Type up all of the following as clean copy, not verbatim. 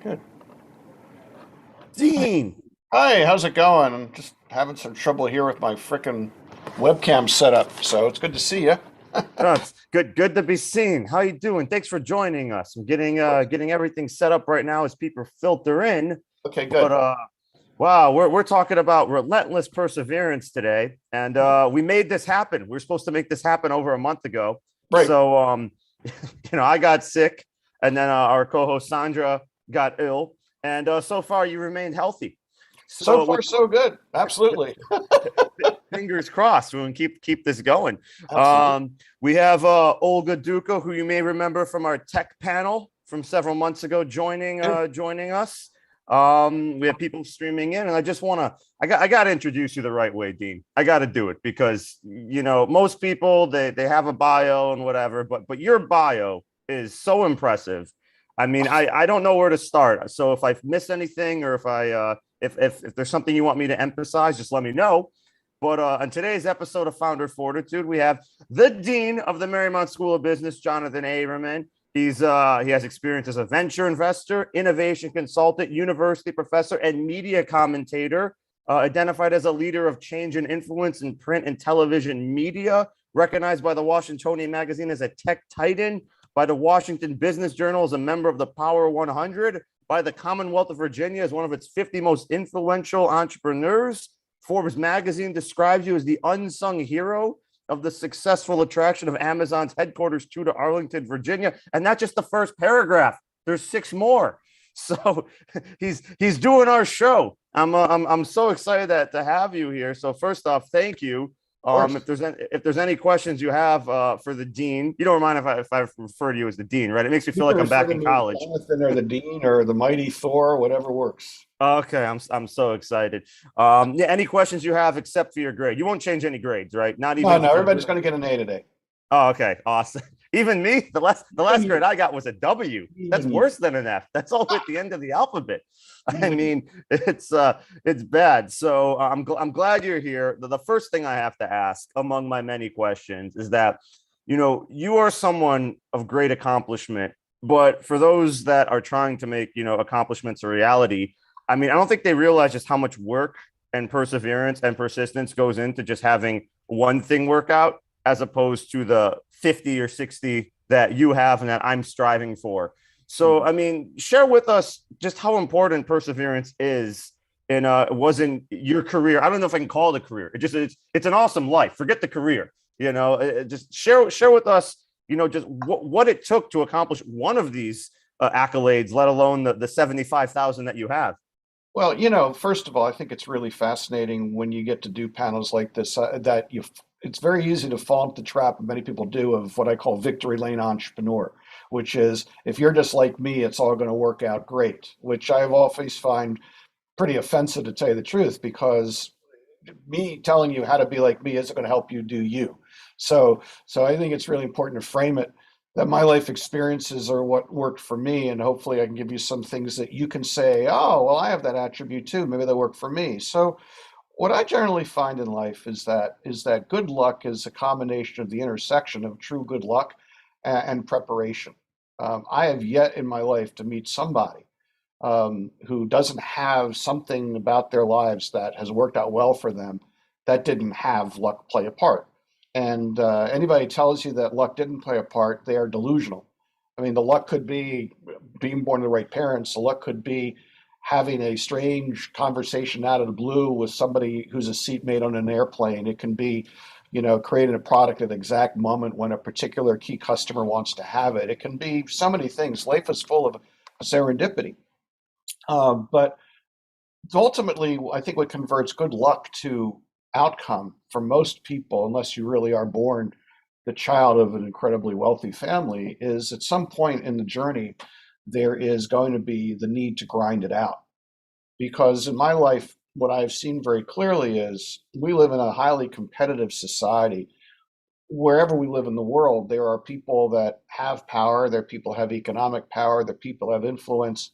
Good. Dean, Hi, how's it going? I'm just having some trouble here with my frickin' webcam setup, so it's good to see you. oh, it's good to be seen. How you doing? Thanks for joining us. I'm getting everything set up right now as people filter in. Okay, But good. wow, we're talking about relentless perseverance today, and we made this happen. We were supposed to make this happen over a month ago. Right. So I got sick, and then our co-host Sandra got ill, and so far you remained healthy. So So far, with so good. Absolutely. fingers crossed we can keep this going. Absolutely. We have Olga Duca, who you may remember from our tech panel from several months ago, Yeah. joining us. We have people streaming in, and I got to introduce you the right way, Dean. I got to do it because most people they have a bio and whatever, but your bio is so impressive. I mean, I don't know where to start. So if I miss anything or if there's something you want me to emphasize, just let me know. But on today's episode of Founder Fortitude, we have the Dean of the Marymount School of Business, Jonathan Aberman. He has experience as a venture investor, innovation consultant, university professor, and media commentator. Identified as a leader of change and influence in print and television media, recognized by the Washingtonian Magazine as a tech titan, by the Washington Business Journal as a member of the Power 100, by the Commonwealth of Virginia as one of its 50 most influential entrepreneurs. Forbes magazine describes you as the unsung hero of the successful attraction of Amazon's headquarters to Arlington, Virginia. And that's just the first paragraph. There's 6 more. So he's doing our show. I'm so excited to have you here. So first off, thank you. Of course. If there's any questions you have for the dean, you don't mind if I refer to you as the dean, right? It makes me You feel can like I'm refer back to in me as college. Jonathan or the Dean or the Mighty Thor, whatever works. Okay, I'm so excited. Yeah, any questions you have except for your grade? You won't change any grades, right? Not No, even no, for everybody's good. going to get an A today. Oh, okay, awesome. Even me, the last Even grade you. I got was a W. That's Even you. worse than an F. That's all at the end of the alphabet. I Even you. mean, it's bad. So I'm glad you're here. The first thing I have to ask, among my many questions, is that you are someone of great accomplishment, but for those that are trying to make accomplishments a reality, I mean, I don't think they realize just how much work and perseverance and persistence goes into just having one thing work out as opposed to the 50 or 60 that you have and that I'm striving for. So, Mhm. I mean, share with us just how important perseverance is in wasn't your career. I don't know if I can call it a career. It's an awesome life. Forget the career. Just share with us, just what it took to accomplish one of these accolades, let alone the 75,000 that you have. Well, first of all, I think it's really fascinating when you get to do panels like this, it's very easy to fall into the trap, and many people do, of what I call victory lane entrepreneur, which is if you're just like me, it's all going to work out great, which I've always find pretty offensive to tell you the truth, because me telling you how to be like me isn't going to help you do you. So I think it's really important to frame it that my life experiences are what worked for me, and hopefully I can give you some things that you can say, oh, well, I have that attribute too. Maybe they work for me. So what I generally find in life is that good luck is a combination of the intersection of true good luck and preparation. I have yet in my life to meet somebody who doesn't have something about their lives that has worked out well for them that didn't have luck play a part. And anybody tells you that luck didn't play a part, they are delusional. I mean, the luck could be being born to the right parents. The luck could be having a strange conversation out of the blue with somebody who's a seatmate on an airplane. It can be, creating a product at the exact moment when a particular key customer wants to have it. It can be so many things. Life is full of serendipity. But ultimately, I think what converts good luck to outcome for most people, unless you really are born the child of an incredibly wealthy family, is at some point in the journey, there is going to be the need to grind it out. Because in my life, what I've seen very clearly is we live in a highly competitive society. Wherever we live in the world, there are people that have power, there are people who have economic power, there are people who have influence,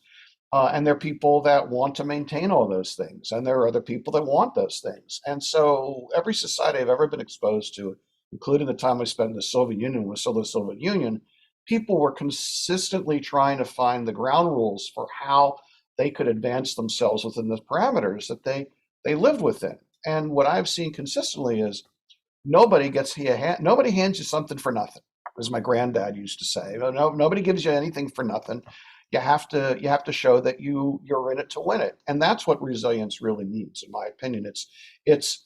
and there are people that want to maintain all those things, and there are other people that want those things. And so every society I've ever been exposed to, including the time I spent in the Soviet Union with the Soviet Union, people were consistently trying to find the ground rules for how they could advance themselves within the parameters that they lived within. And what I've seen consistently is nobody hands you something for nothing, as my granddad used to say. No, nobody gives you anything for nothing. You have to show that you're in it to win it, and that's what resilience really means, in my opinion. It's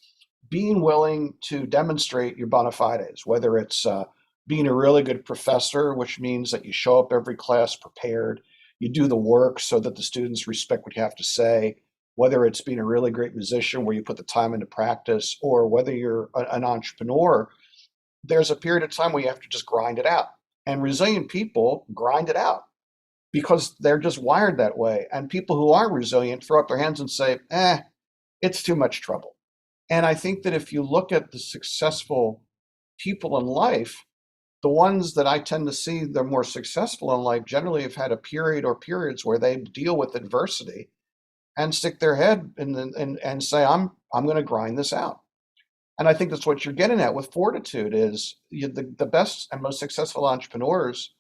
being willing to demonstrate your bona fides, whether it's being a really good professor, which means that you show up every class prepared, you do the work so that the students respect what you have to say, whether it's being a really great musician where you put the time into practice, or whether you're an entrepreneur, there's a period of time where you have to just grind it out. And resilient people grind it out because they're just wired that way. And people who aren't resilient throw up their hands and say, it's too much trouble. And I think that if you look at the successful people in life, the ones that I tend to see they're more successful in life generally have had a period or periods where they deal with adversity and stick their head and say, I'm going to grind this out. And I think that's what you're getting at with fortitude is the best and most successful entrepreneurs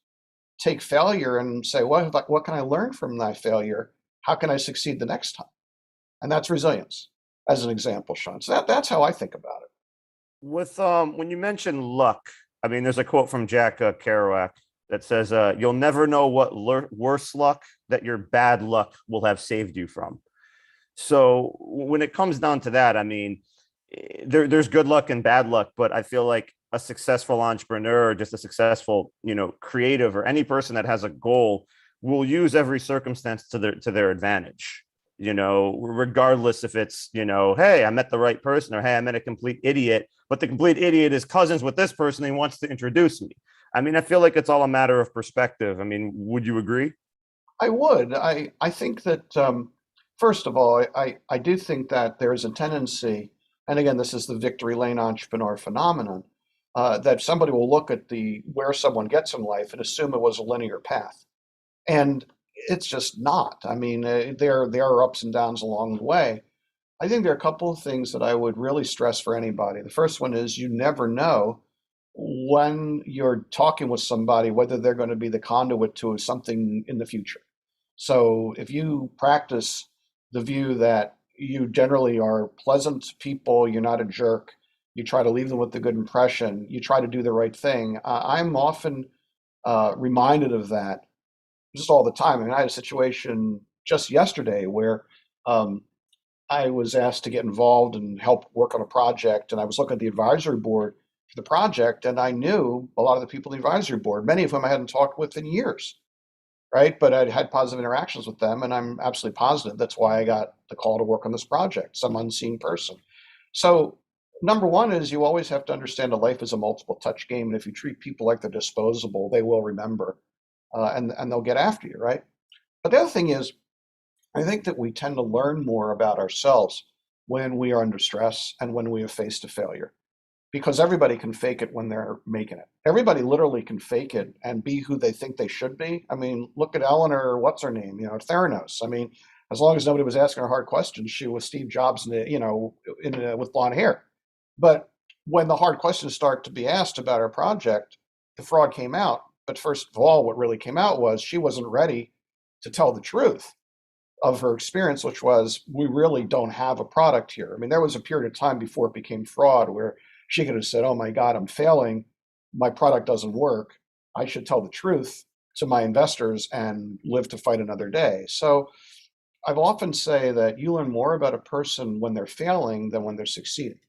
take failure and say, what can I learn from my failure? How can I succeed the next time? And that's resilience, as an example, Shaun. So that's how I think about it. With when you mention luck, I mean, there's a quote from Jack Kerouac that says, "You'll never know what worse luck that your bad luck will have saved you from." So when it comes down to that, I mean, there's good luck and bad luck, but I feel like a successful entrepreneur, or just a successful, creative, or any person that has a goal will use every circumstance to their advantage. Regardless if it's, hey, I met the right person, or hey, I met a complete idiot, but the complete idiot is cousins with this person and he wants to introduce me. I mean, I feel like it's all a matter of perspective. I mean, would you agree? I would. I think that, first of all, I do think that there is a tendency, and again, this is the victory lane entrepreneur phenomenon, that somebody will look at where someone gets in life and assume it was a linear path. And it's just not. I mean, there are ups and downs along the way. I think there are a couple of things that I would really stress for anybody. The first one is you never know when you're talking with somebody whether they're going to be the conduit to something in the future. So if you practice the view that you generally are pleasant people, you're not a jerk, you try to leave them with a good impression, you try to do the right thing. I'm often reminded of that just all the time. I mean, I had a situation just yesterday where um, I was asked to get involved and help work on a project, and I was looking at the advisory board for the project, and I knew a lot of the people in the advisory board, many of whom I hadn't talked with in years, right? But I'd had positive interactions with them, and I'm absolutely positive that's why I got the call to work on this project, some unseen person. So, number one is you always have to understand that life is a multiple touch game, and if you treat people like they're disposable, they will remember, and they'll get after you, right? But the other thing is, I think that we tend to learn more about ourselves when we are under stress and when we are faced a failure because everybody can fake it when they're making it. Everybody literally can fake it and be who they think they should be. I mean, look at Eleanor, what's her name? Theranos. I mean, as long as nobody was asking her hard questions, she was Steve Jobs, with blonde hair. But when the hard questions start to be asked about her project, the fraud came out. But first of all, what really came out was she wasn't ready to tell the truth of her experience, which was we really don't have a product here. I mean, there was a period of time before it became fraud where she could have said, "Oh my God, I'm failing. My product doesn't work. I should tell the truth to my investors and live to fight another day." So I've often say that you learn more about a person when they're failing than when they're succeeding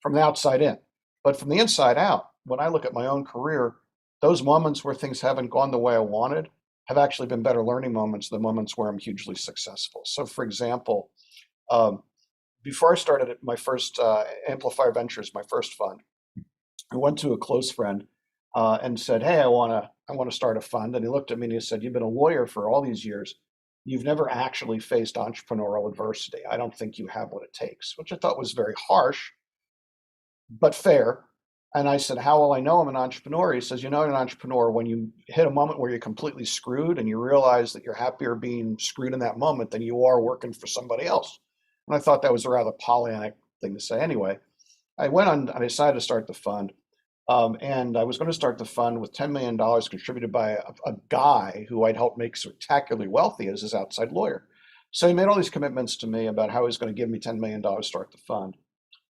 from the outside in. But from the inside out, when I look at my own career, those moments where things haven't gone the way I wanted have actually been better learning moments than moments where I'm hugely successful. So, for example, um, before I started my first Amplifier Ventures, my first fund, I went to a close friend and said, "Hey, I want to start a fund." And he looked at me and he said, "You've been a lawyer for all these years. You've never actually faced entrepreneurial adversity. I don't think you have what it takes," which I thought was very harsh, but fair. And I said, "How will I know I'm an entrepreneur?" He says, "You know, you're an entrepreneur when you hit a moment where you're completely screwed and you realize that you're happier being screwed in that moment than you are working for somebody else." And I thought that was a rather Pollyannic thing to say. Anyway, I went on, I decided to start the fund. And I was going to start the fund with $10 million contributed by a guy who I'd helped make spectacularly wealthy as his outside lawyer. So he made all these commitments to me about how he was going to give me $10 million to start the fund.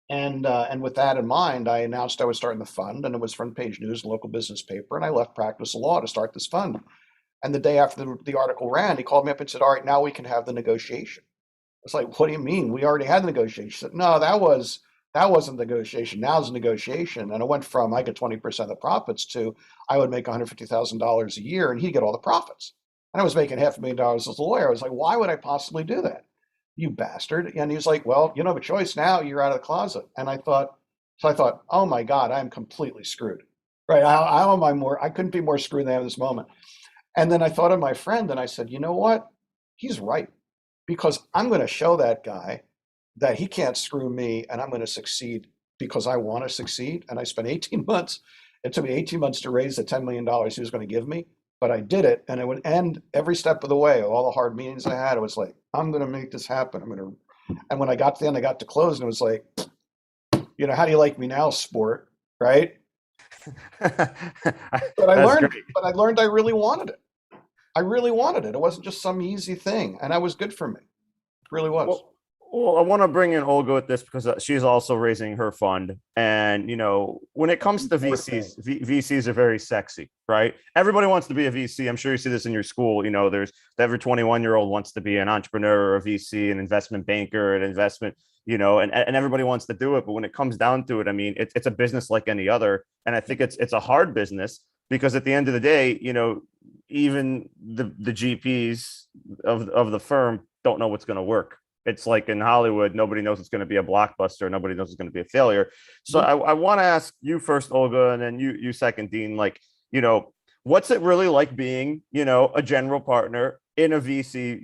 And with that in mind, I announced I was starting the fund, and it was front page news, local business paper, and I left practice of law to start this fund. And the day after the article ran, he called me up and said, "All right, now we can have the negotiation." It's like, "What do you mean? We already had the negotiation." He said, "No, that wasn't the negotiation. Now's the negotiation." And it went from I get 20% of the profits to I would make $150,000 a year and he'd get all the profits. And I was making $500,000 as a lawyer. I was like, "Why would I possibly do that? You bastard." And he was like, "Well, you don't have a choice now. You're out of the closet." And I thought, "Oh my God, I'm completely screwed." Right. How am I more? I couldn't be more screwed than I am this moment. And then I thought of my friend and I said, "You know what? He's right, because I'm going to show that guy that he can't screw me, and I'm going to succeed because I want to succeed." And I spent 18 months. It took me 18 months to raise the $10 million he was going to give me, but I did it. And it would end every step of the way. All the hard meetings I had, it was like, I'm going to make this happen. And when I got to the end, I got to close and it was like, how do you like me now, sport? Right. But That's great. I learned I really wanted it. I really wanted it. It wasn't just some easy thing. And that was good for me. It really was. Well, I want to bring in Olga with this because she's also raising her fund. And, when it comes to VCs, VCs are very sexy, right? Everybody wants to be a VC. I'm sure you see this in your school. There's every 21-year-old wants to be an entrepreneur or a VC, an investment banker, an investment, and everybody wants to do it. But when it comes down to it, I mean, it's a business like any other. And I think it's a hard business because at the end of the day, even the GPs of the firm don't know what's going to work. It's like in Hollywood, nobody knows it's going to be a blockbuster. Nobody knows it's going to be a failure. So I want to ask you first, Olga, and then you second, Dean, what's it really like being, a general partner in a VC,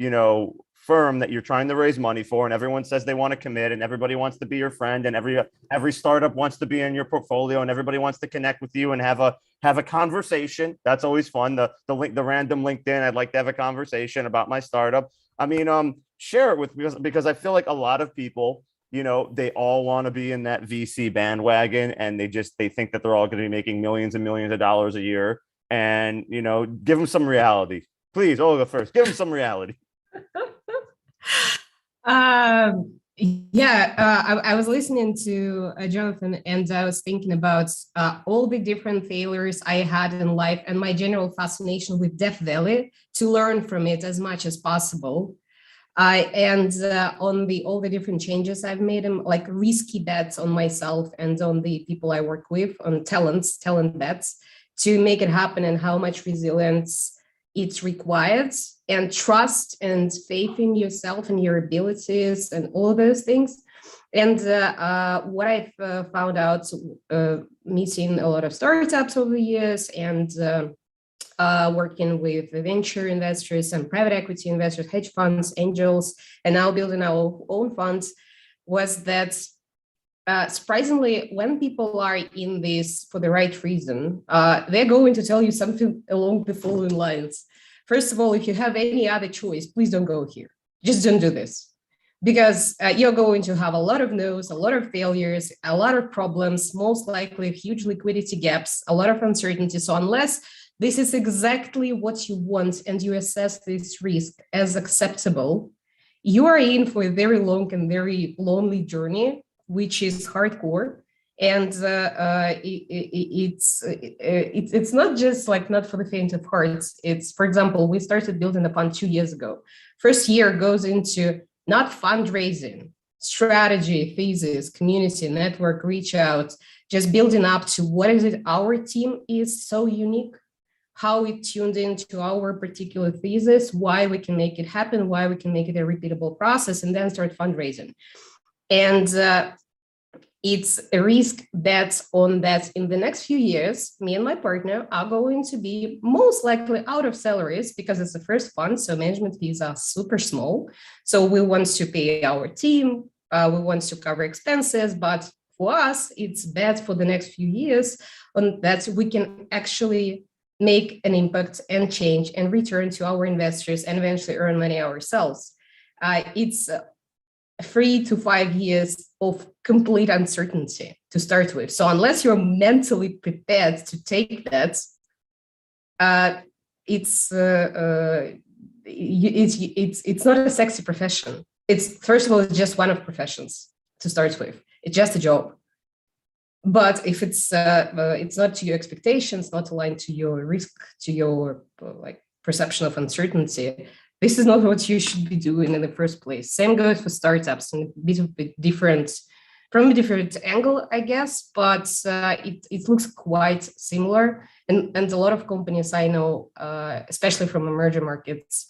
firm that you're trying to raise money for, and everyone says they want to commit, and everybody wants to be your friend, and every startup wants to be in your portfolio, and everybody wants to connect with you and have a conversation. That's always fun. The random LinkedIn, I'd like to have a conversation about my startup. I mean, share it with me because I feel like a lot of people, they all want to be in that VC bandwagon, and they think that they're all going to be making millions and millions of dollars a year. And, give them some reality. Please, Olga first, give them some reality. I was listening to Jonathan, and I was thinking about all the different failures I had in life and my general fascination with Death Valley to learn from it as much as possible. And on all the different changes I've made, like risky bets on myself and on the people I work with, on talent bets to make it happen, and how much resilience it's required, and trust and faith in yourself and your abilities and all of those things. And what I've found out meeting a lot of startups over the years and working with venture investors and private equity investors, hedge funds, angels, and now building our own funds, was that surprisingly, when people are in this for the right reason, they're going to tell you something along the following lines. First of all, if you have any other choice, please don't go here. Just don't do this. Because you're going to have a lot of no's, a lot of failures, a lot of problems, most likely huge liquidity gaps, a lot of uncertainty. So unless this is exactly what you want and you assess this risk as acceptable, you are in for a very long and very lonely journey, which is hardcore. And it's not just not for the faint of heart. It's, for example, we started building the fund 2 years ago. First year goes into not fundraising, strategy, thesis, community, network, reach out, just building up to what is it our team is so unique, how it tuned into our particular thesis, why we can make it happen, why we can make it a repeatable process, and then start fundraising. And it's a risk bets on that in the next few years, me and my partner are going to be most likely out of salaries because it's the first fund, so management fees are super small. So we want to pay our team, we want to cover expenses, but for us, it's bet for the next few years on that we can actually make an impact and change and return to our investors and eventually earn money ourselves. It's 3 to 5 years of complete uncertainty to start with. So unless you're mentally prepared to take that, it's not a sexy profession. It's, first of all, it's just one of professions to start with. It's just a job. But if it's not to your expectations, not aligned to your risk, to your perception of uncertainty, this is not what you should be doing in the first place. Same goes for startups, and a bit different, from a different angle, I guess, but it looks quite similar. And a lot of companies I know, especially from emerging markets,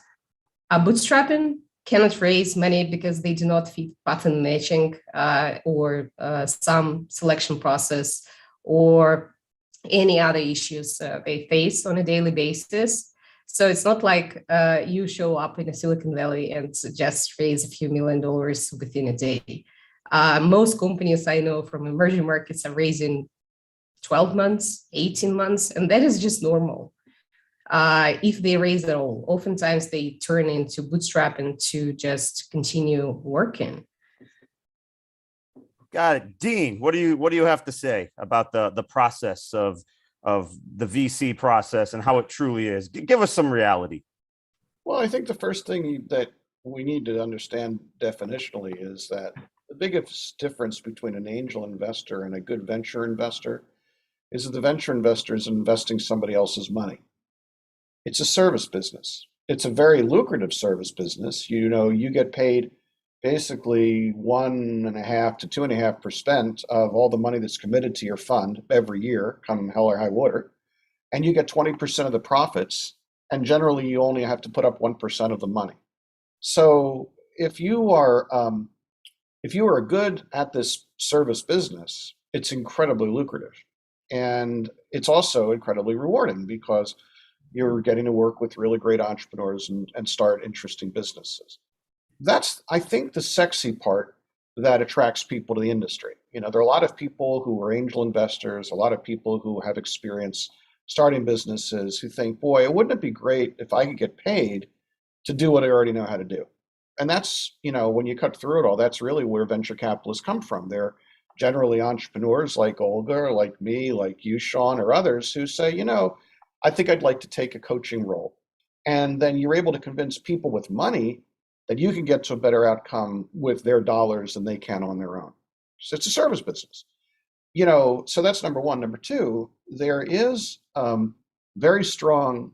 are bootstrapping, cannot raise money because they do not fit pattern matching or some selection process or any other issues they face on a daily basis. So it's not like you show up in a Silicon Valley and just raise a few $1 million within a day. Most companies I know from emerging markets are raising 12 months, 18 months, and that is just normal. If they raise at all, oftentimes they turn into bootstrapping to just continue working. Got it. Dean, what do you have to say about the process of the VC process and how it truly is? Give us some reality. Well, I think the first thing that we need to understand definitionally is that the biggest difference between an angel investor and a good venture investor is that the venture investor is investing somebody else's money. It's a service business. It's a very lucrative service business. You get paid basically 1.5 to 2.5% of all the money that's committed to your fund every year, come hell or high water, and you get 20% of the profits. And generally, you only have to put up 1% of the money. So if you are good at this service business, it's incredibly lucrative, and it's also incredibly rewarding because you're getting to work with really great entrepreneurs and start interesting businesses. That's, I think, the sexy part that attracts people to the industry. There are a lot of people who are angel investors, a lot of people who have experience starting businesses who think, boy, wouldn't it be great if I could get paid to do what I already know how to do? And that's, when you cut through it all, that's really where venture capitalists come from. They're generally entrepreneurs like Olga, like me, like you, Shaun, or others who say, I think I'd like to take a coaching role. And then you're able to convince people with money that you can get to a better outcome with their dollars than they can on their own. So it's a service business. So that's number one. Number two, there is very strong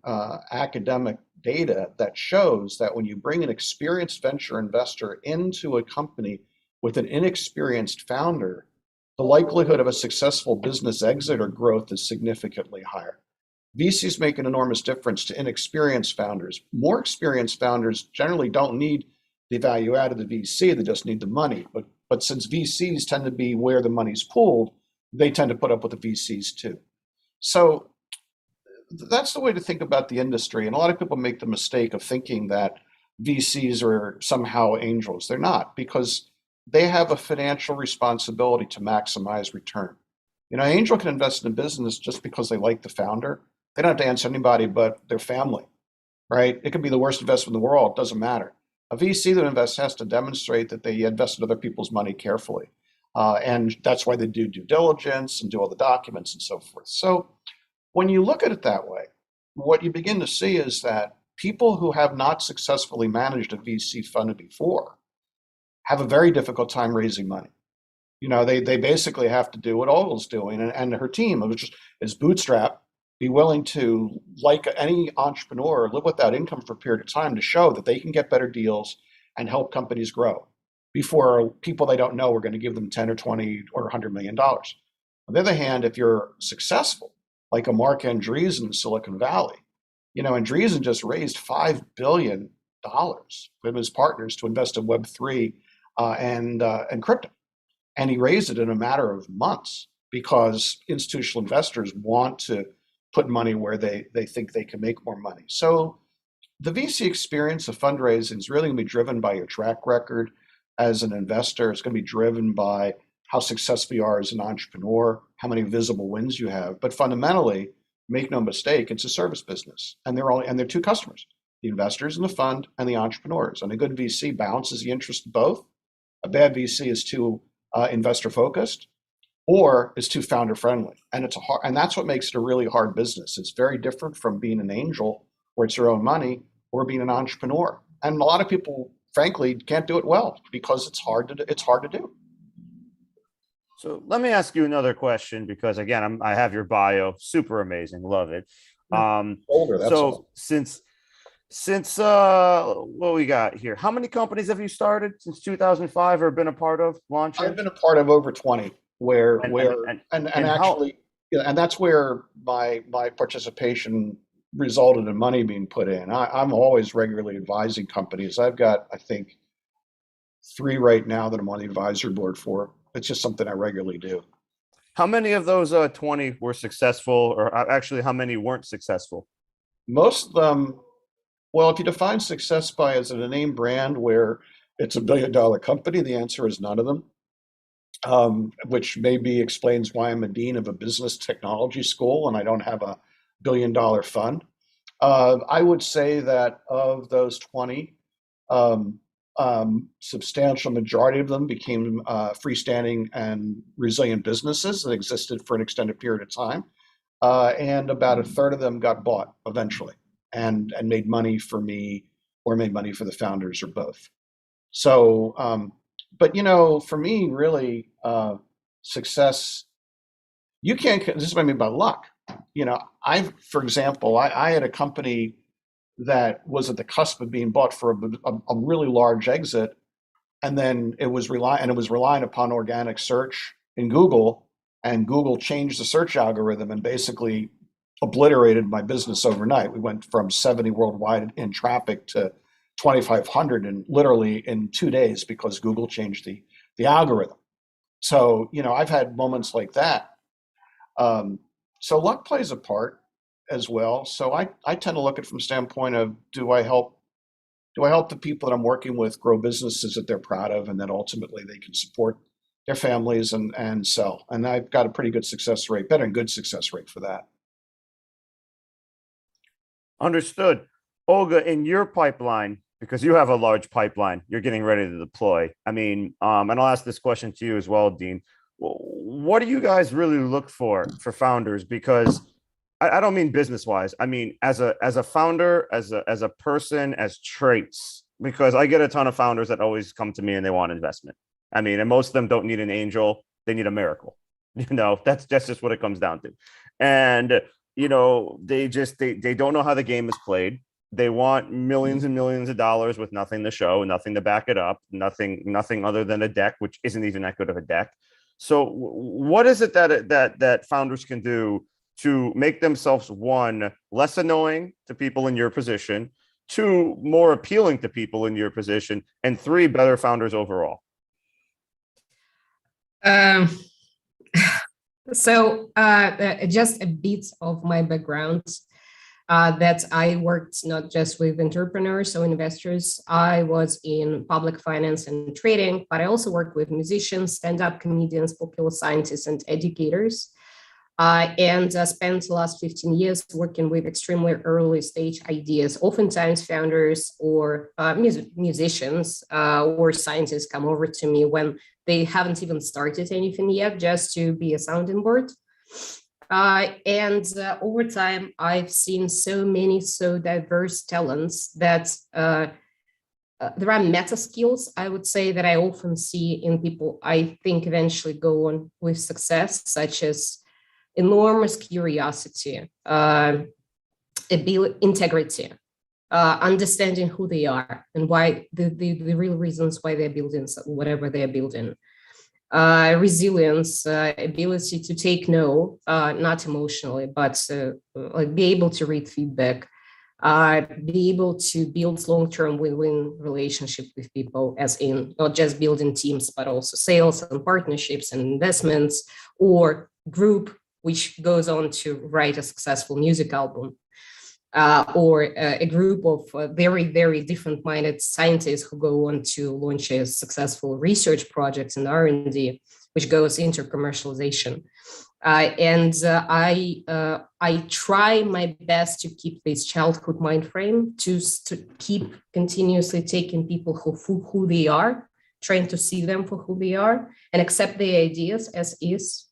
academic data that shows that when you bring an experienced venture investor into a company with an inexperienced founder, the likelihood of a successful business exit or growth is significantly higher. VCs make an enormous difference to inexperienced founders. More experienced founders generally don't need the value add of the VC, they just need the money. But since VCs tend to be where the money's pooled, they tend to put up with the VCs too. So that's the way to think about the industry. And a lot of people make the mistake of thinking that VCs are somehow angels. They're not, because they have a financial responsibility to maximize return. Angel can invest in a business just because they like the founder. They don't have to answer anybody but their family, right? It could be the worst investment in the world. It doesn't matter. A VC that invests has to demonstrate that they invested other people's money carefully. And that's why they do due diligence and do all the documents and so forth. So when you look at it that way, what you begin to see is that people who have not successfully managed a VC fund before have a very difficult time raising money. They basically have to do what Olga's doing and her team, which is bootstrap, be willing to, like any entrepreneur, live without income for a period of time to show that they can get better deals and help companies grow before people they don't know are going to give them 10 or 20 or $100 million. On the other hand, if you're successful, like a Mark Andreessen in Silicon Valley, Andreessen just raised $5 billion with his partners to invest in Web3 and crypto. And he raised it in a matter of months because institutional investors want to put money where they think they can make more money. So the VC experience of fundraising is really going to be driven by your track record as an investor. It's going to be driven by how successful you are as an entrepreneur, how many visible wins you have. But fundamentally, make no mistake, it's a service business. And they're two customers, the investors in the fund and the entrepreneurs. And a good VC balances the interest of both. A bad VC is too investor focused or is too founder friendly. And and that's what makes it a really hard business. It's very different from being an angel where it's your own money or being an entrepreneur. And a lot of people, frankly, can't do it well because it's hard to do. So let me ask you another question because again, I have your bio, super amazing, love it. Older, that's So all. since what we got here, how many companies have you started since 2005 or been a part of launching? I've been a part of over 20 where And actually, yeah, and that's where my participation resulted in money being put in. I'm always regularly advising companies. I've got, I think, 3 right now that I'm on the advisory board for. It's just something I regularly do. how many of those 20 were successful, or actually how many weren't successful? Most of them, well, if you define success by as a name brand where it's a $1 billion company, the answer is none of them. Which maybe explains why I'm a dean of a business technology school and I don't have a $1 billion fund. I would say that of those 20, substantial majority of them became freestanding and resilient businesses that existed for an extended period of time. And about a third of them got bought eventually and made money for me or made money for the founders or both. So, but for me, really, success, you can't, this is what I mean by luck. For example, I had a company that was at the cusp of being bought for a really large exit. And then it was relying upon organic search in Google, and Google changed the search algorithm and basically obliterated my business overnight. We went from 70 worldwide in traffic to 2,500 and literally in 2 days because Google changed the algorithm. So, I've had moments like that. So luck plays a part as well. So I tend to look at it from the standpoint of do I help the people that I'm working with grow businesses that they're proud of and that ultimately they can support their families and sell. And I've got a pretty good success rate, better than good success rate for that. Understood. Olga, in your pipeline, because you have a large pipeline, you're getting ready to deploy. I mean, and I'll ask this question to you as well, Dean. What do you guys really look for founders? Because I don't mean business wise. I mean as a founder, as a person, as traits. Because I get a ton of founders that always come to me and they want investment. I mean, and most of them don't need an angel; they need a miracle. That's just what it comes down to. And they don't know how the game is played. They want millions and millions of dollars with nothing to show, nothing to back it up, nothing other than a deck, which isn't even that good of a deck. So, what is it that founders can do to make themselves, one, less annoying to people in your position, two, more appealing to people in your position, and three, better founders overall? So just a bit of my background, that I worked not just with entrepreneurs or investors. I was in public finance and trading, but I also worked with musicians, stand-up comedians, popular scientists, and educators. And spent the last 15 years working with extremely early stage ideas. Oftentimes founders or musicians or scientists come over to me when they haven't even started anything yet, just to be a sounding board. And over time, I've seen so many, so diverse talents that there are meta skills, I would say, that I often see in people I think eventually go on with success, such as enormous curiosity, integrity, understanding who they are and why the real reasons why they're building whatever they're building. Resilience, ability to take no, not emotionally, but like be able to read feedback, be able to build long-term win-win relationship with people, as in not just building teams, but also sales and partnerships and investments, or group which goes on to write a successful music album, or a group of very, very different-minded scientists who go on to launch a successful research project in R&D, which goes into commercialization. And I try my best to keep this childhood mind frame, to keep continuously taking people who they are trying to see them for who they are and accept their ideas as is,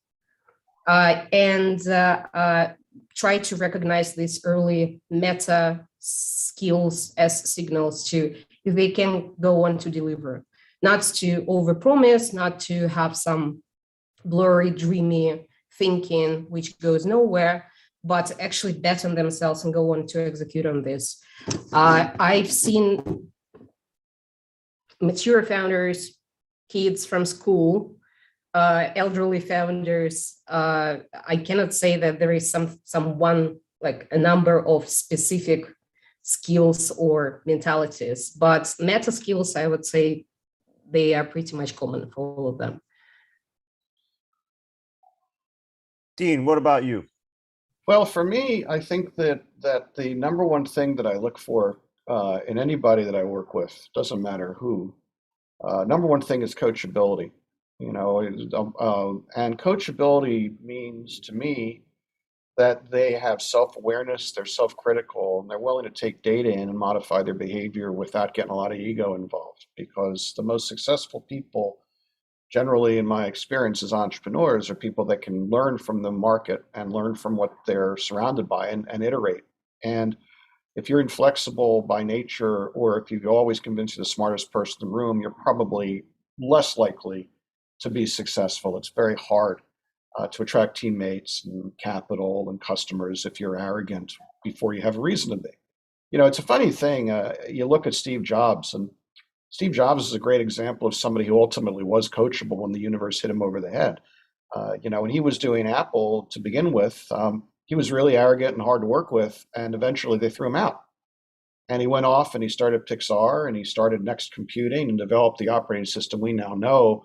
and try to recognize these early meta skills as signals to if they can go on to deliver, not to overpromise, not to have some blurry, dreamy thinking which goes nowhere, but actually bet on themselves and go on to execute on this. I've seen mature founders, kids from school, elderly founders. I cannot say that there is some one, like a number of specific skills or mentalities, but meta skills, I would say they are pretty much common for all of them. Dean, what about you? Well, for me, I think that the number one thing that I look for in anybody that I work with, doesn't matter who, number one thing is coachability. And coachability means to me that they have self-awareness, they're self-critical, and they're willing to take data in and modify their behavior without getting a lot of ego involved. Because the most successful people, generally in my experience as entrepreneurs, are people that can learn from the market and learn from what they're surrounded by and iterate. And if you're inflexible by nature, or if you always convince you're the smartest person in the room, you're probably less likely to be successful. It's very hard to attract teammates and capital and customers if you're arrogant before you have a reason to be. It's a funny thing. You look at Steve Jobs, and Steve Jobs is a great example of somebody who ultimately was coachable when the universe hit him over the head. When he was doing Apple to begin with, he was really arrogant and hard to work with, and eventually they threw him out. And he went off and he started Pixar and he started Next Computing and developed the operating system we now know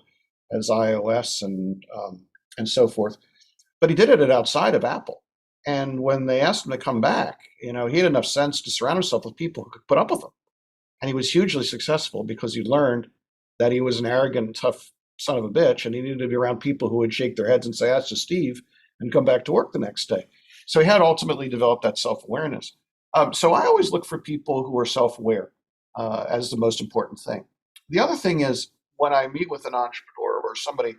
as iOS and so forth. But he did it outside of Apple. And when they asked him to come back, he had enough sense to surround himself with people who could put up with him. And he was hugely successful because he learned that he was an arrogant, tough son of a bitch, and he needed to be around people who would shake their heads and say, "That's just Steve," and come back to work the next day. So he had ultimately developed that self-awareness. So I always look for people who are self-aware as the most important thing. The other thing is, when I meet with an entrepreneur or somebody,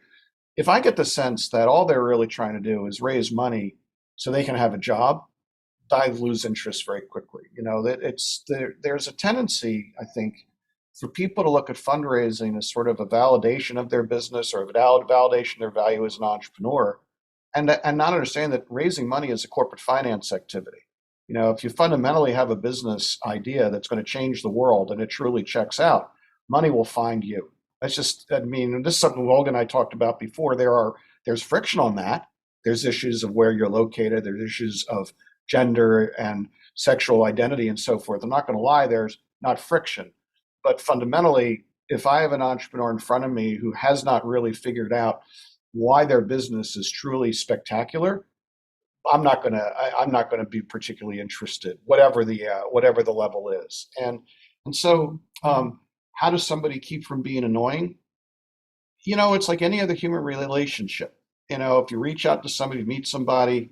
if I get the sense that all they're really trying to do is raise money so they can have a job, I lose interest very quickly. There's a tendency, I think, for people to look at fundraising as sort of a validation of their business or a validation of their value as an entrepreneur, and not understand that raising money is a corporate finance activity. If you fundamentally have a business idea that's going to change the world and it truly checks out, money will find you. That's just, this is something Logan and I talked about before. There's friction on that. There's issues of where you're located. There's issues of gender and sexual identity and so forth. I'm not going to lie, there's not friction. But fundamentally, if I have an entrepreneur in front of me who has not really figured out why their business is truly spectacular, I'm not gonna be particularly interested, whatever the level is. And so how does somebody keep from being annoying? It's like any other human relationship. If you reach out to somebody, meet somebody,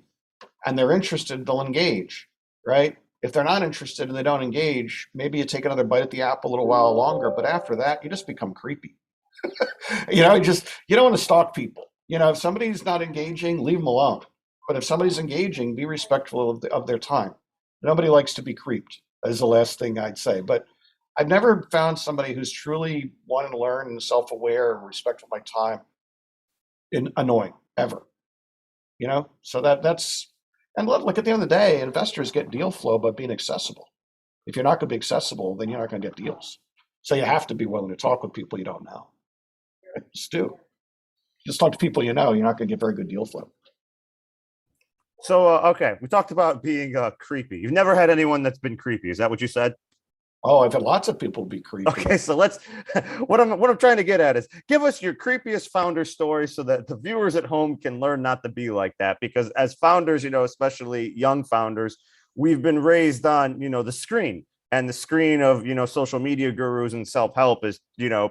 and they're interested, they'll engage, right? If they're not interested and they don't engage, maybe you take another bite at the apple a little while longer, but after that, you just become creepy. You don't want to stalk people. If somebody's not engaging, leave them alone. But if somebody's engaging, be respectful of their time. Nobody likes to be creeped, is the last thing I'd say. But I've never found somebody who's truly wanting to learn and self-aware and respectful of my time annoying, ever. So that's, and look, at the end of the day, investors get deal flow by being accessible. If you're not going to be accessible, then you're not going to get deals. So you have to be willing to talk with people you don't know. Just do. Just talk to people you know. You're not going to get very good deal flow. So, okay, we talked about being creepy. You've never had anyone that's been creepy. Is that what you said? Oh, I've had lots of people be creepy. Okay, so let's. What I'm trying to get at is give us your creepiest founder story so that the viewers at home can learn not to be like that. Because as founders, especially young founders, we've been raised on the screen, and the screen of social media gurus and self-help is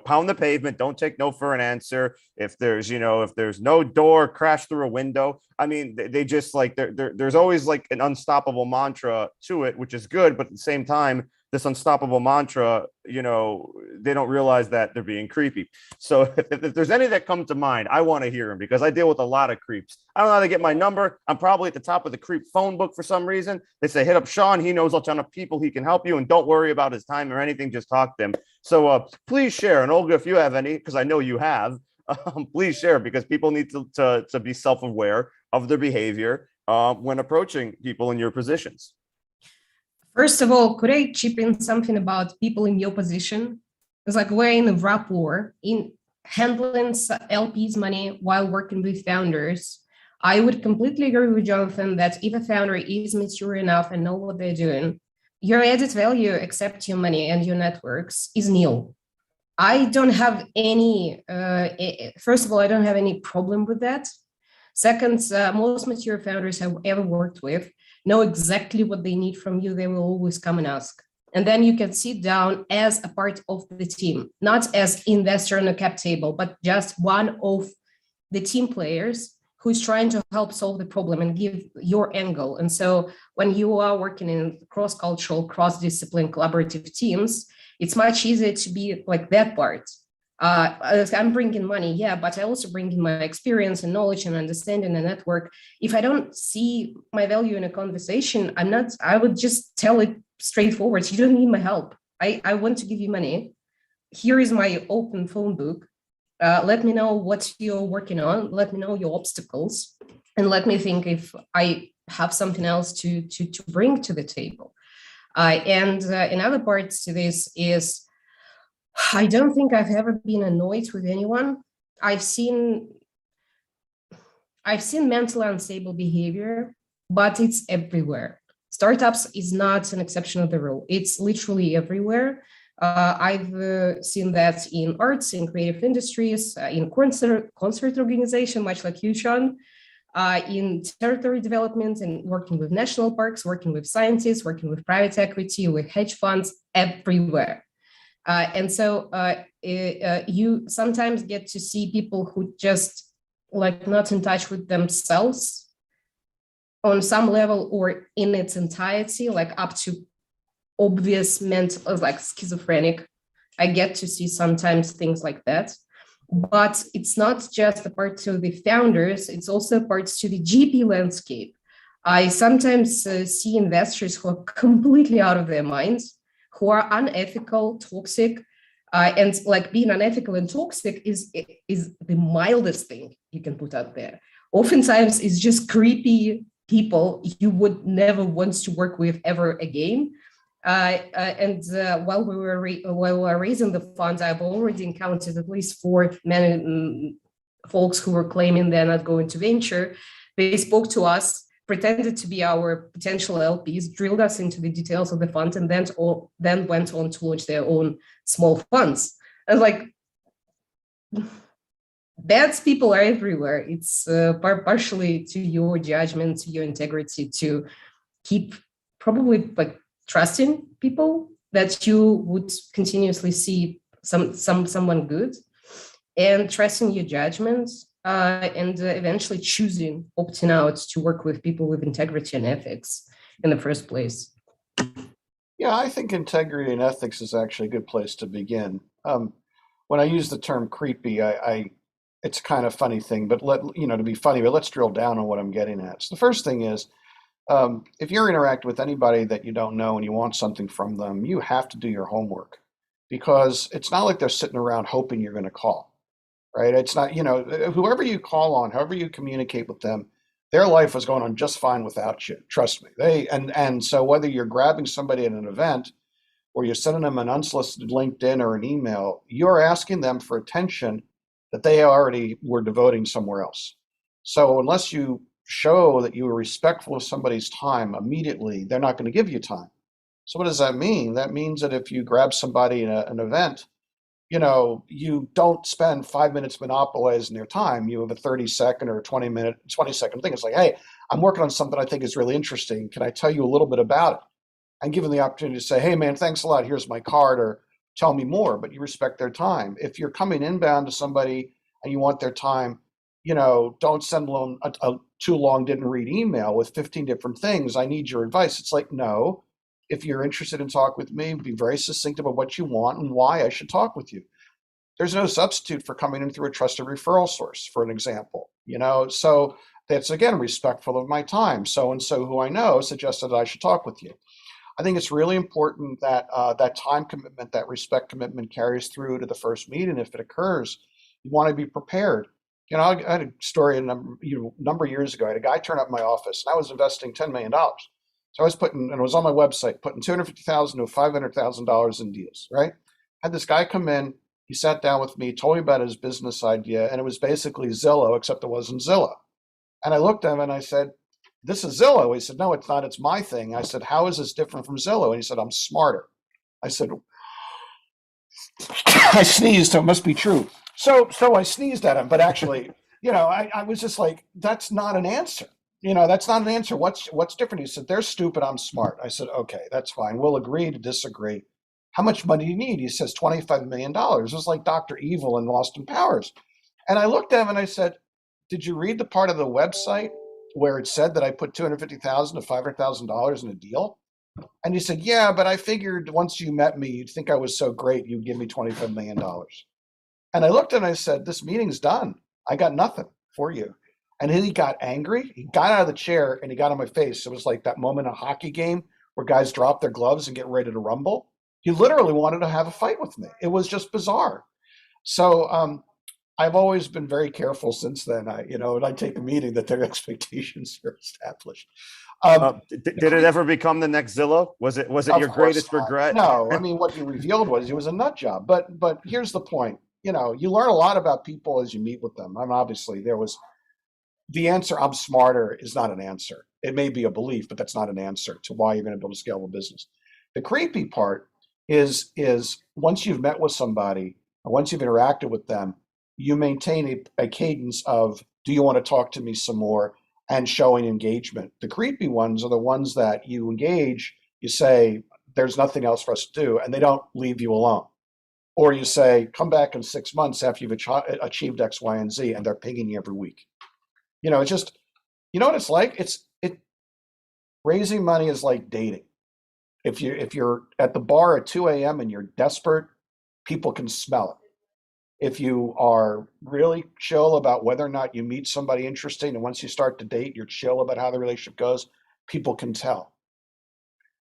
pound the pavement, don't take no for an answer. If there's no door, crash through a window. I mean, they just like there's always like an unstoppable mantra to it, which is good, but at the same time, this unstoppable mantra, they don't realize that they're being creepy. So if there's any that come to mind, I want to hear them, because I deal with a lot of creeps. I don't know how they get my number. I'm probably at the top of the creep phone book for some reason. They say, hit up Shaun. He knows a ton of people. He can help you, and don't worry about his time or anything. Just talk to him. So please share. And Olga, if you have any, because I know you have, please share, because people need to be self-aware of their behavior when approaching people in your positions. First of all, could I chip in something about people in your position? It's like we're in a rapport in handling LPs money while working with founders. I would completely agree with Jonathan that if a founder is mature enough and know what they're doing, your added value, except your money and your networks, is nil. I don't have any, first of all, I don't have any problem with that. Second, most mature founders I've ever worked with know exactly what they need from you. They will always come and ask. And then you can sit down as a part of the team, not as investor on a cap table, but just one of the team players who's trying to help solve the problem and give your angle. And so when you are working in cross-cultural, cross-discipline, collaborative teams, it's much easier to be like that part. I'm bringing money, yeah, but I also bring in my experience and knowledge and understanding the network. If I don't see my value in a conversation, I would just tell it straightforward. You don't need my help. I want to give you money. Here is my open phone book. Let me know what you're working on. Let me know your obstacles, and let me think if I have something else to bring to the table. And another part to this is, I don't think I've ever been annoyed with anyone. I've seen mental unstable behavior, but it's everywhere. Startups is not an exception of the rule. It's literally everywhere. I've seen that in arts, in creative industries, in concert organization, much like you, Shaun, in territory development and working with national parks, working with scientists, working with private equity, with hedge funds, everywhere. And so you sometimes get to see people who just like not in touch with themselves on some level or in its entirety, like up to obvious mental, like schizophrenic. I get to see sometimes things like that. But it's not just a part to the founders, it's also parts to the GP landscape. I sometimes see investors who are completely out of their minds, who are unethical, toxic, and like being unethical and toxic is the mildest thing you can put out there. Oftentimes, it's just creepy people you would never want to work with ever again. And while we were raising the funds, I've already encountered at least 4 many folks who were claiming they're not going to venture. They spoke to us, pretended to be our potential LPs, drilled us into the details of the fund, and then went on to launch their own small funds. And like, bad people are everywhere. It's partially to your judgment, to your integrity, to keep probably like trusting people that you would continuously see someone good, and trusting your judgments. And eventually choosing, opting out to work with people with integrity and ethics in the first place. Yeah, I think integrity and ethics is actually a good place to begin. When I use the term creepy, it's a kind of funny thing, but to be funny, but let's drill down on what I'm getting at. So the first thing is, if you're interacting with anybody that you don't know and you want something from them, you have to do your homework, because it's not like they're sitting around hoping you're going to call. Right? It's not, whoever you call on, however you communicate with them, their life was going on just fine without you. Trust me. And so whether you're grabbing somebody at an event or you're sending them an unsolicited LinkedIn or an email, you're asking them for attention that they already were devoting somewhere else. So unless you show that you are respectful of somebody's time immediately, they're not going to give you time. So what does that mean? That means that if you grab somebody in an event, you don't spend 5 minutes monopolizing their time. You have a 30-second or 20-second thing. It's like, hey, I'm working on something I think is really interesting. Can I tell you a little bit about it? And give them the opportunity to say, hey, man, thanks a lot. Here's my card, or tell me more, but you respect their time. If you're coming inbound to somebody and you want their time, don't send them a too long didn't read email with 15 different things. I need your advice. It's like, no, if you're interested in talk with me, be very succinct about what you want and why I should talk with you. There's no substitute for coming in through a trusted referral source, for an example, so that's, again, respectful of my time. So and so who I know suggested that I should talk with you. I think it's really important that that time commitment, that respect commitment carries through to the first meeting. If it occurs, you want to be prepared. I had a story a number of years ago. I had a guy turn up in my office, and I was investing $10 million. So I was and it was on my website, putting $250,000 to $500,000 in deals, right? Had this guy come in, he sat down with me, told me about his business idea, and it was basically Zillow, except it wasn't Zillow. And I looked at him and I said, "This is Zillow." He said, "No, it's not. It's my thing." I said, "How is this different from Zillow?" And he said, "I'm smarter." I said, I sneezed, so it must be true. So I sneezed at him, but actually, I was just like, that's not an answer. That's not an answer. What's different? He said, "They're stupid. I'm smart." I said, "Okay, that's fine. We'll agree to disagree. How much money do you need?" He says, $25 million. It was like Dr. Evil in Austin Powers. And I looked at him and I said, "Did you read the part of the website where it said that I put $250,000 to $500,000 in a deal?" And he said, "Yeah, but I figured once you met me, you'd think I was so great, you'd give me $25 million. And I looked at him and I said, "This meeting's done. I got nothing for you." And then he got angry. He got out of the chair and he got on my face. It was like that moment in a hockey game where guys drop their gloves and get ready to rumble. He literally wanted to have a fight with me. It was just bizarre. So I've always been very careful since then. When I take a meeting, that their expectations are established. Did it ever become the next Zillow? Was it your greatest regret? No, I mean, what he revealed was he was a nut job. But here's the point. You learn a lot about people as you meet with them. I mean, obviously, there was the answer, "I'm smarter," is not an answer. It may be a belief, but that's not an answer to why you're going to build a scalable business. The creepy part is once you've met with somebody, or once you've interacted with them, you maintain a cadence of, "Do you want to talk to me some more?" and showing engagement. The creepy ones are the ones that you engage, you say, "There's nothing else for us to do," and they don't leave you alone. Or you say, "Come back in 6 months after you've achieved X, Y, and Z," and they're pinging you every week. It's just, what it's like? Raising money is like dating. If you're at the bar at 2 a.m. and you're desperate, people can smell it. If you are really chill about whether or not you meet somebody interesting, and once you start to date, you're chill about how the relationship goes, people can tell.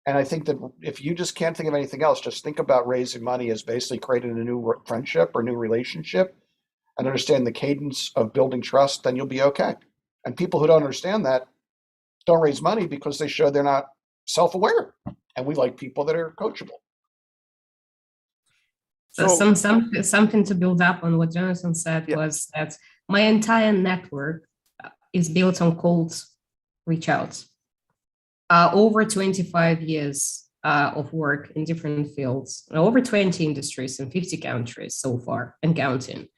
And I think that if you just can't think of anything else, just think about raising money as basically creating a new friendship or new relationship, and understand the cadence of building trust, then you'll be okay. And people who don't understand that don't raise money because they show they're not self-aware. And we like people that are coachable. So something to build up on what Jonathan said was that my entire network is built on cold reach outs. Over 25 years of work in different fields, over 20 industries in 50 countries so far and counting.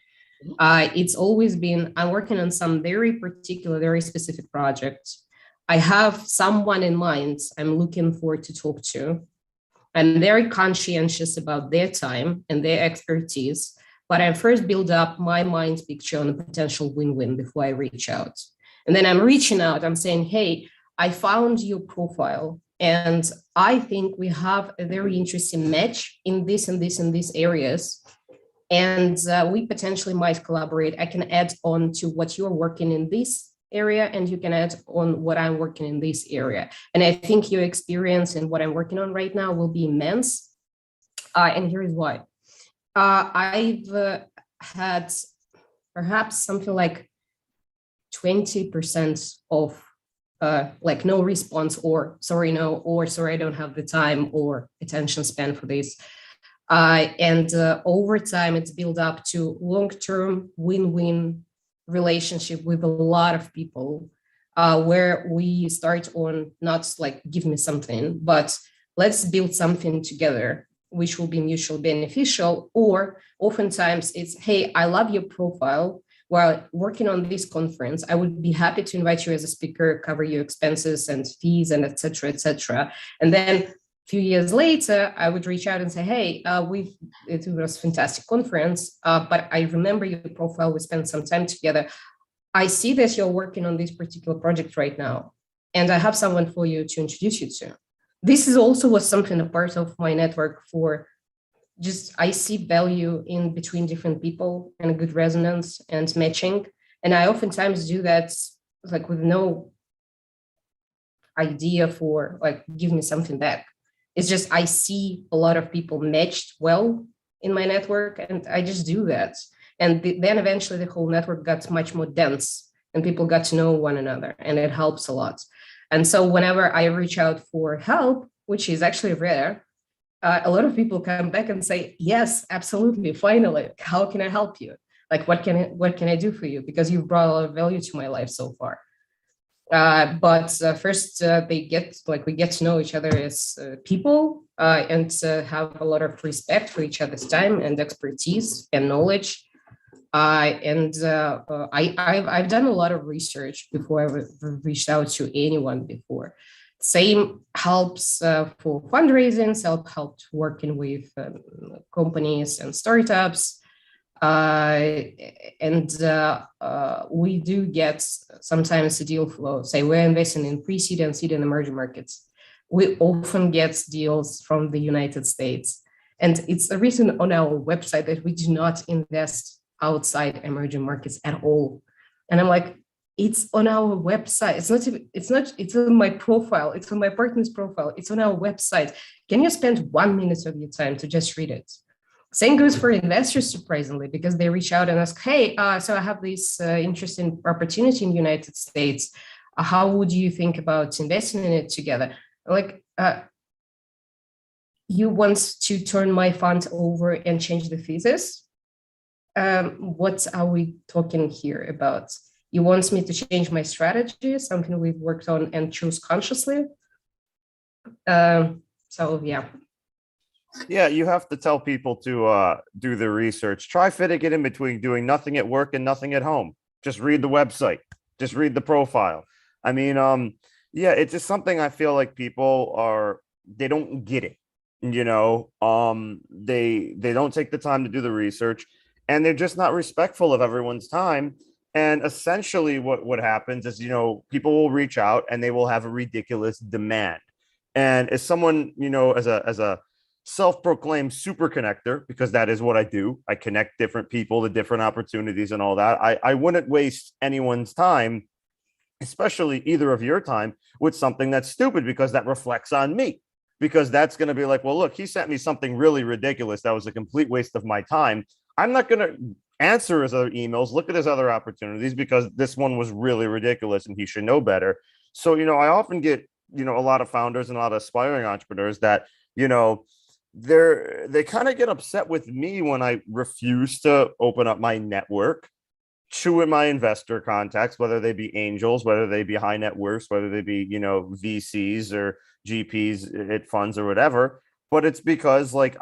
It's always been, I'm working on some very particular, very specific projects. I have someone in mind I'm looking forward to talk to. I'm very conscientious about their time and their expertise, but I first build up my mind picture on a potential win-win before I reach out. And then I'm reaching out, I'm saying, "Hey, I found your profile and I think we have a very interesting match in this and this and these areas. And we potentially might collaborate. I can add on to what you're working in this area and you can add on what I'm working in this area. And I think your experience in what I'm working on right now will be immense. And here's why. I've had perhaps something like 20% of like no response, or sorry, no, or sorry, I don't have the time or attention span for this. And over time, it's built up to long-term win-win relationship with a lot of people, where we start on not like give me something, but let's build something together, which will be mutually beneficial. Or oftentimes it's, "Hey, I love your profile. While working on this conference, I would be happy to invite you as a speaker, cover your expenses and fees and et cetera, et cetera." And then a few years later, I would reach out and say, "Hey, it was a fantastic conference, but I remember your profile. We spent some time together. I see that you're working on this particular project right now, and I have someone for you to introduce you to. this is also was something a part of my network for just I see value in between different people and a good resonance and matching. And I oftentimes do that like with no idea for like give me something back. It's just I see a lot of people matched well in my network and I just do that. And then eventually the whole network got much more dense and people got to know one another and it helps a lot. And so whenever I reach out for help, which is actually rare, a lot of people come back and say, yes, absolutely, finally, how can I help you? Like, what can I do for you? Because you've brought a lot of value to my life so far. But first, we get to know each other as people and have a lot of respect for each other's time and expertise and knowledge. I've done a lot of research before I reached out to anyone before. Same helps for fundraising, helped working with companies and startups. We do get sometimes a deal flow. Say we're investing in pre-seed and seed and emerging markets. We often get deals from the United States. And it's a reason on our website that we do not invest outside emerging markets at all. And I'm like, it's on our website. It's on my profile. It's on my partner's profile. It's on our website. Can you spend 1 minute of your time to just read it? Same goes for investors, surprisingly, because they reach out and ask, hey, so I have this interesting opportunity in the United States. How would you think about investing in it together? Like, you want to turn my fund over and change the thesis? What are we talking here about? You want me to change my strategy, something we've worked on and choose consciously? So, yeah. Yeah, you have to tell people to do the research. Try fitting it in between doing nothing at work and nothing at home. Just read the website. Just read the profile. I mean, yeah, it's just something I feel like people they don't get it. You know, they don't take the time to do the research, and they're just not respectful of everyone's time. And essentially what happens is, you know, people will reach out and they will have a ridiculous demand. And as someone, you know, as a self-proclaimed super connector, because that is what I do. I connect different people to different opportunities and all that. I wouldn't waste anyone's time, especially either of your time, with something that's stupid, because that reflects on me. Because that's going to be like, well, look, he sent me something really ridiculous. That was a complete waste of my time. I'm not going to answer his other emails, look at his other opportunities, because this one was really ridiculous and he should know better. So, you know, I often get, you know, a lot of founders and a lot of aspiring entrepreneurs that, you know, they kind of get upset with me when I refuse to open up my network to my investor contacts, whether they be angels, whether they be high net worths, whether they be, you know, VCs or GPs at funds or whatever. But it's because, like,